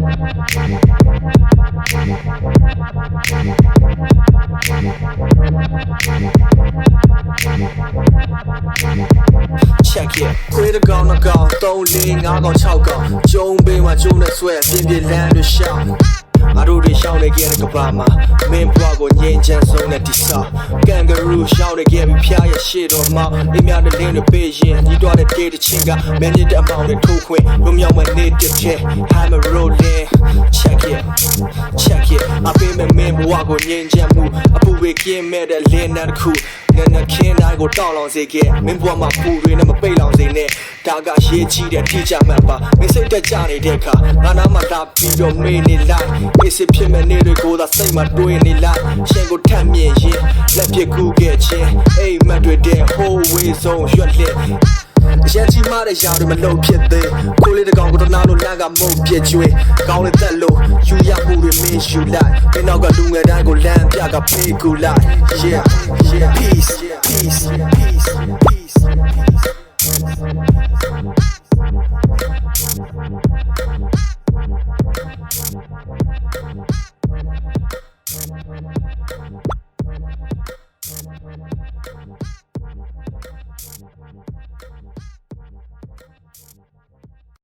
Check it ခွေးတကောင်နှကောင်3 4 5ကောင်6ကောင်ကျုံးပေးမှာကျုံးနဲ့ဆွဲပြင်းပြလန်းတွေရှောင်းငါတို့တွေရှောင်းနေကြတဲ့ကဘာမှာမင်းဘွားကိုငြိမ်းချမ်းဆုံးနဲ့တိဆောက်ကန်ဂရူရှောင်းနေကြပြီးဖျားရရှေ့တော်မောင်းအိမ်များတဲ့လင်းတွေပေးရင်ဒီတော့တဲ့တေးတစ်ချင်းကမင်းတဲ့အမောင်တွေထိုးခွင့်ရုံမြောက်မနေတစ်ချက် I'm a rolling check it check it အပေးမင်းဘွားကိုငြိမ်းချမ်းမှုအပူဝေကင်းမဲ့တဲ့လင်းနဲ့တစ်ခုနဲ့ခင်းတိုင်းကိုတောက်လောင်စေခဲ့မင်းဘွားမှာပူတွေနဲ့မပိတ်လောင်စေနဲ့ဒါကရေးချီတဲ့ထိကြမှတ်ပါမင်းစိတ်တက်ကြနေတဲ့အခါငါနားမှာလာပြီးတော့မေးနေလိုက်အေးစစ်ဖြစ်မဲ့နေတွေကိုသာစိတ်မှာတွေးနေလိုက်ရှင်းကိုထပ်မြင်ရင်လက်ပြကူခဲ့ခြင်းအိမ်မက်တွေတဲ့ whole way ဆုံးရွက်လက်ရန်ချီမတဲ့ຢာတွေမလုံဖြစ်သေးခိုးလေးတကောင်ကိုတနာလို့လမ်းကမုံပြစ်ကျွေးကောင်းလေးတက်လို့ယူရမှုတွေမင်းယူလိုက်ဘယ်နောက်ကလူငယ်တိုင်းကိုလမ်းပြကပေးကူလိုက် yeah yeah peace peace peace peace peace